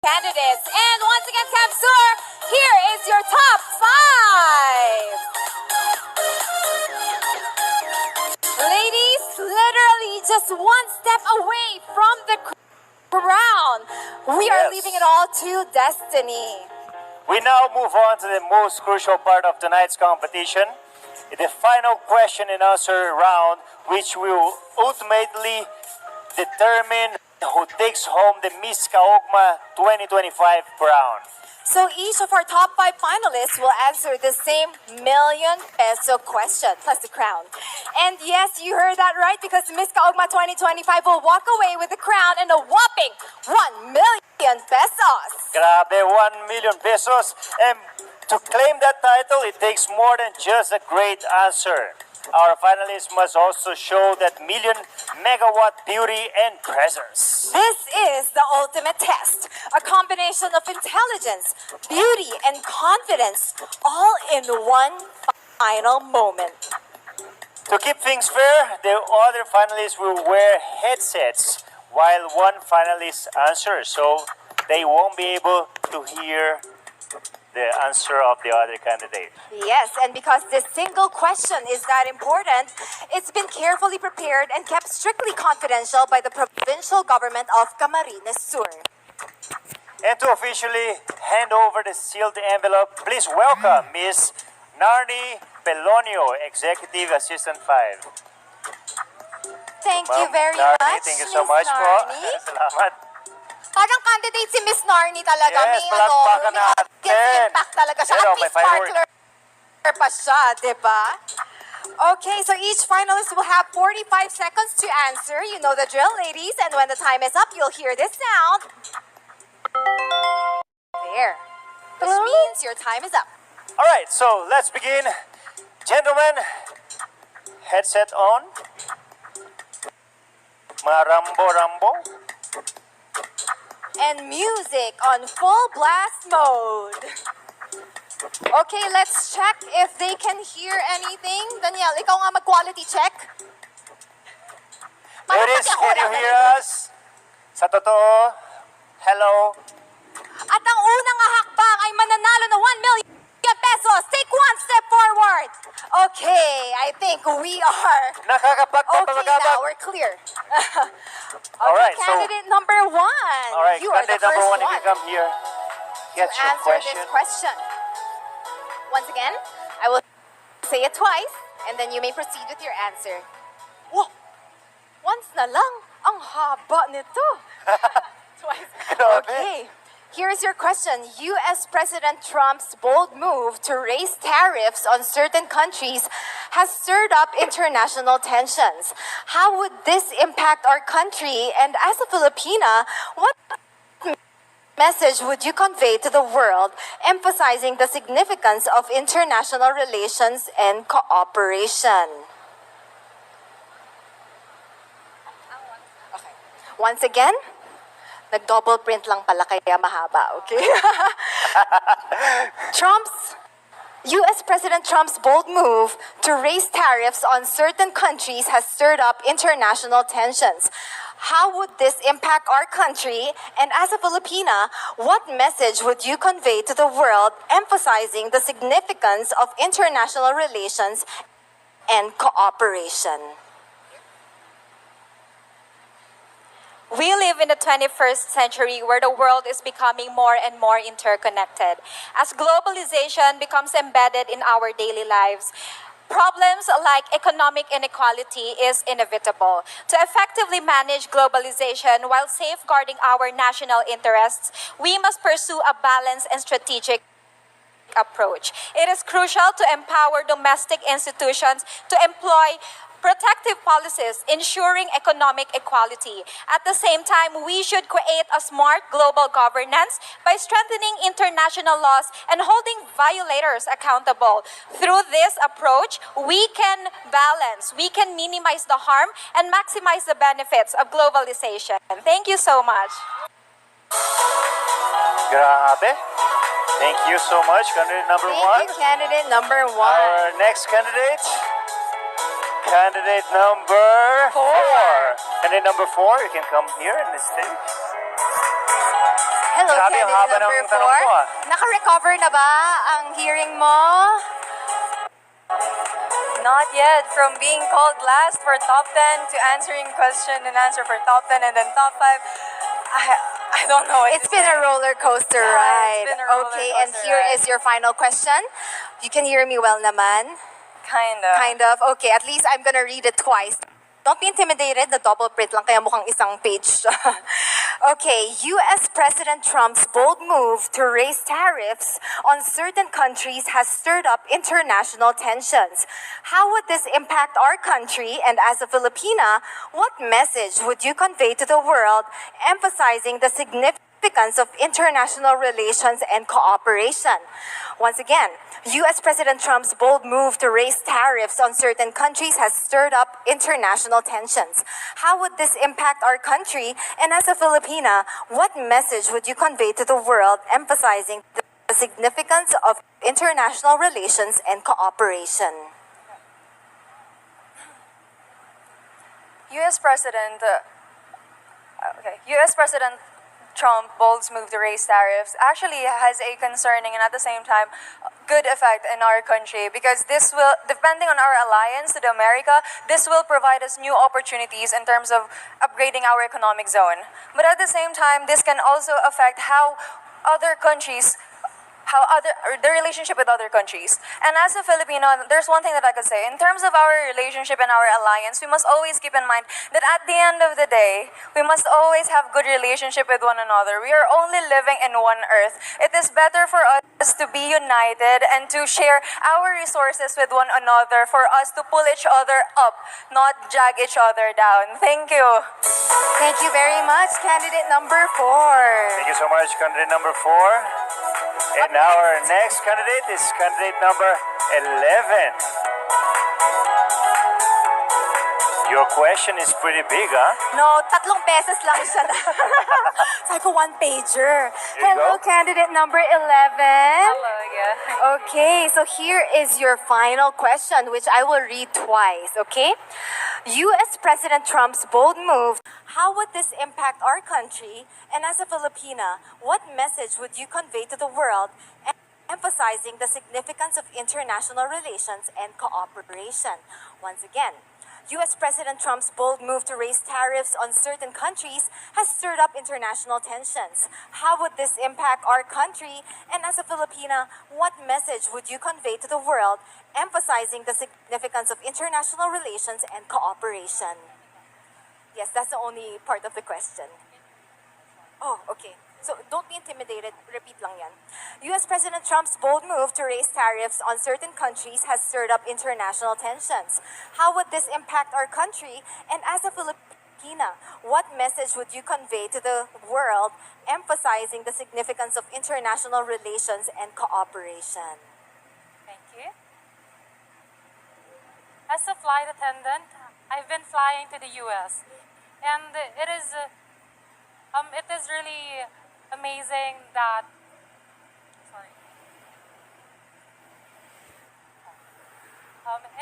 candidates. And once again, Capsur, here is your top 5. Ladies, literally just one step away from the crown. We are leaving it all to destiny. We now move on to the most crucial part of tonight's competition, the final question and answer round, which will ultimately determine who takes home the Miss Kaogma 2025 crown. So each of our top 5 finalists will answer the same ₱1,000,000 question plus the crown. And yes, you heard that right, because Miss Kaogma 2025 will walk away with the crown and a whopping ₱1,000,000. Grabe, 1,000,000 pesos. And to claim that title, it takes more than just a great answer. Our finalists must also show that million megawatt beauty and presence. This is the ultimate test. A combination of intelligence, beauty, and confidence, all in one final moment. To keep things fair, the other finalists will wear headsets while one finalist answers, so they won't be able to hear the answer of the other candidate. Yes, and because this single question is that important, it's been carefully prepared and kept strictly confidential by the provincial government of Camarines Sur. And to officially hand over the sealed envelope, please welcome Miss Narni Pelonio, Executive Assistant 5. Thank you very Narni, much, thank you so Miss much po. Narni. Salamat. Parang candidate si Miss Narni talaga. Yes, may palakpakan natin. impact talaga siya. Pero At may least sparkler pa siya, di ba? Okay, so each finalist will have 45 seconds to answer. You know the drill, ladies. And when the time is up, you'll hear this sound. There. Which means your time is up. All right, so let's begin. Gentlemen, headset on. Mga rambo-rambo. And music on full blast mode. Okay, let's check if they can hear anything. Danielle, ikaw nga mag-quality check. Ladies, can you hear us? Sa totoo, hello. At ang unang hakbang ay mananalo ng ₱1,000,000. Take one step forward. Okay, I think we are. Okay, now we're clear. All right, candidate number 1. All right, you are the candidate number first 1, if one you come here, get to your answer question. this question. Once again, I will say it twice, and then you may proceed with your answer. Whoa! Once na lang, ang haba nito. Twice. Okay. Here's your question. U.S. President Trump's bold move to raise tariffs on certain countries has stirred up international tensions. How would this impact our country? And as a Filipina, what message would you convey to the world, emphasizing the significance of international relations and cooperation? Okay. Once again, nag-double print lang pala kaya mahaba, okay? U.S. President Trump's bold move to raise tariffs on certain countries has stirred up international tensions. How would this impact our country? And as a Filipina, what message would you convey to the world, emphasizing the significance of international relations and cooperation? We live in the 21st century where the world is becoming more and more interconnected. As globalization becomes embedded in our daily lives, problems like economic inequality is inevitable. To effectively manage globalization while safeguarding our national interests, we must pursue a balanced and strategic approach. It is crucial to empower domestic institutions to employ protective policies ensuring economic equality. At the same time, we should create a smart global governance by strengthening international laws and holding violators accountable. Through this approach, we can balance, we can minimize the harm and maximize the benefits of globalization. Thank you so much. Grabe. Thank you so much, candidate number 1. Thank you, candidate number 1. Our next candidate. Candidate number 4. Candidate number 4, you can come here in the stage. Hello, Grabe ang haba candidate number ng tanong 4. ko, ah. Naka-recover na ba ang hearing mo? Not yet. From being called last for top 10 to answering question and answer for top 10 and then top 5, I don't know. It's been a roller coaster Yeah, ride. it's been a roller Okay, and coaster here ride. is your final question. You can hear me well naman? Kind of. Kind of. Okay, at least I'm gonna read it twice. Don't be intimidated. The double print lang kaya mukhang isang page. Okay, U.S. President Trump's bold move to raise tariffs on certain countries has stirred up international tensions. How would this impact our country? And as a Filipina, what message would you convey to the world, emphasizing the significance of international relations and cooperation? Once again, U.S. President Trump's bold move to raise tariffs on certain countries has stirred up international tensions. How would this impact our country? And as a Filipina, what message would you convey to the world, emphasizing the significance of international relations and cooperation? U.S. President, U.S. President Trump bold's move to raise tariffs actually has a concerning and at the same time good effect in our country because this will, depending on our alliance to the America, this will provide us new opportunities in terms of upgrading our economic zone. But at the same time, this can also affect how other countries or the relationship with other countries. And as a Filipino, there's one thing that I could say. In terms of our relationship and our alliance, we must always keep in mind that at the end of the day, we must always have good relationship with one another. We are only living in one earth. It is better for us to be united and to share our resources with one another, for us to pull each other up, not drag each other down. Thank you. Thank you very much, candidate number 4. Thank you so much, candidate number 4. And now our next candidate is candidate number 11. Your question is pretty big, huh? No, 3 beses lang siya. Sabi ko, 1-pager. you Hello, go. candidate number 11. Hello again. Okay, so here is your final question, which I will read twice, okay? U.S. President Trump's bold move, how would this impact our country? And as a Filipina, what message would you convey to the world, emphasizing the significance of international relations and cooperation? Once again, U.S. President Trump's bold move to raise tariffs on certain countries has stirred up international tensions. How would this impact our country? And as a Filipina, what message would you convey to the world, emphasizing the significance of international relations and cooperation? Yes, that's the only part of the question. Oh, okay. So don't be intimidated. Repeat lang yan. U.S. President Trump's bold move to raise tariffs on certain countries has stirred up international tensions. How would this impact our country? And as a Filipina, what message would you convey to the world, emphasizing the significance of international relations and cooperation? Thank you. As a flight attendant, I've been flying to the U.S. and it is really amazing that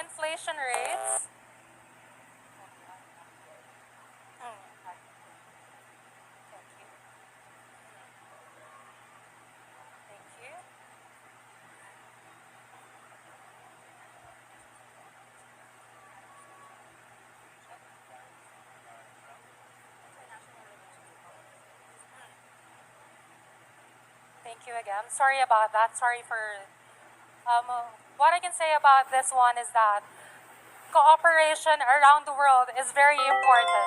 inflation rates. Thank you. Thank you. Thank you again. Sorry about that. Sorry for. What I can say about this one is that cooperation around the world is very important.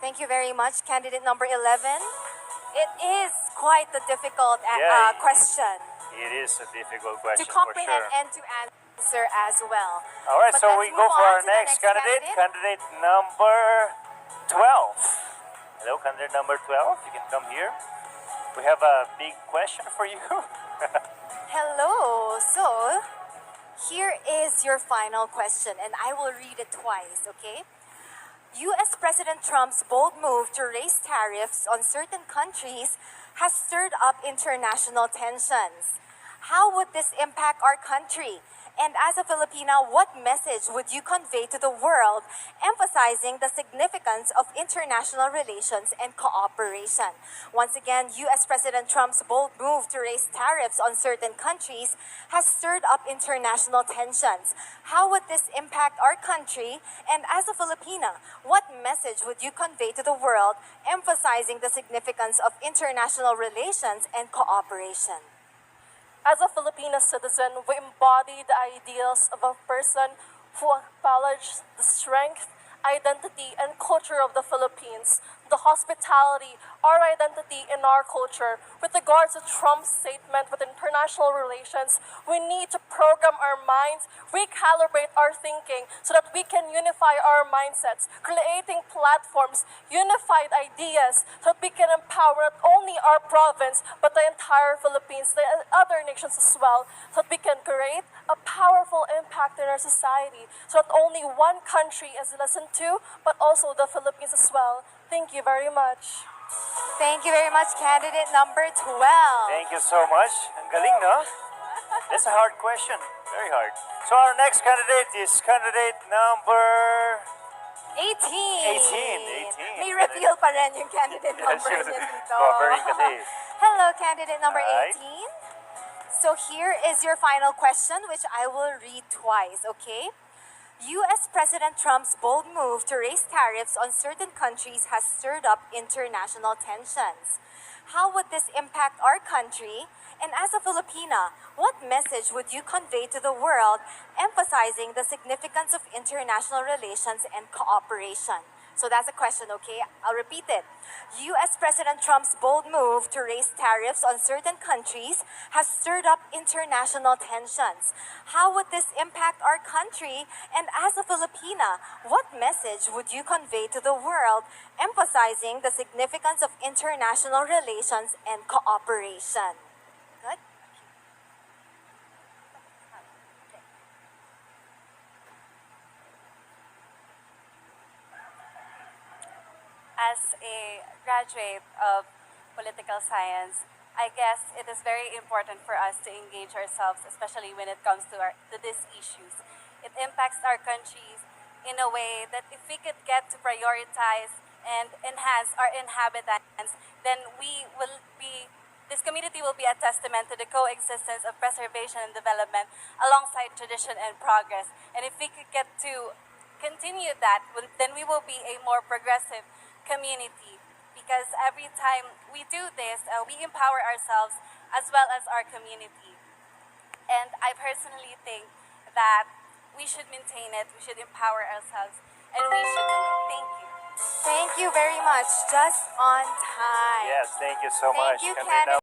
Thank you very much, candidate number 11. It is quite a difficult Yeah, question It is a difficult to question for comprehend sure. and to answer as well. All right, But so let's we go move for on our to the next candidate, candidate number 12. Hello, candidate number 12. You can come here. We have a big question for you. Hello. So, here is your final question, and I will read it twice, okay? U.S. President Trump's bold move to raise tariffs on certain countries has stirred up international tensions. How would this impact our country? And as a Filipina, what message would you convey to the world emphasizing the significance of international relations and cooperation? Once again, US President Trump's bold move to raise tariffs on certain countries has stirred up international tensions. How would this impact our country? And as a Filipina, what message would you convey to the world emphasizing the significance of international relations and cooperation? As a Filipino citizen, we embody the ideals of a person who acknowledges the strength, identity, and culture of the Philippines, the hospitality, our identity, and our culture. With regards to Trump's statement with international relations, we need to program our minds, recalibrate our thinking so that we can unify our mindsets, creating platforms, unified ideas so that we can empower not only our province but the entire Philippines, the other nations as well, so that we can create a powerful impact in our society so that only one country is listened to but also the Philippines as well. Thank you very much. Thank you very much, candidate number 12. Thank you so much. Ang galing, no? That's a hard question. Very hard. So our next candidate is candidate number 18. 18. May reveal pa rin yung candidate number Yes, niya dito. covering kasi. Hello, candidate number Hi. 18. So here is your final question, which I will read twice, okay? US President Trump's bold move to raise tariffs on certain countries has stirred up international tensions. How would this impact our country? And as a Filipina, what message would you convey to the world emphasizing the significance of international relations and cooperation? So that's a question, okay? I'll repeat it. US President Trump's bold move to raise tariffs on certain countries has stirred up international tensions. How would this impact our country? And as a Filipina, what message would you convey to the world emphasizing the significance of international relations and cooperation? Good? As a graduate of political science, I guess it is very important for us to engage ourselves, especially when it comes to these issues. It impacts our countries in a way that if we could get to prioritize and enhance our inhabitants, then this community will be a testament to the coexistence of preservation and development alongside tradition and progress. And if we could get to continue that, then we will be a more progressive community, because every time we do this, we empower ourselves as well as our community. And I personally think that we should maintain it, we should empower ourselves, and we should do it. Thank you. Thank you very much. Just on time. Yes, thank you so Thank much. you, Candidate Candice.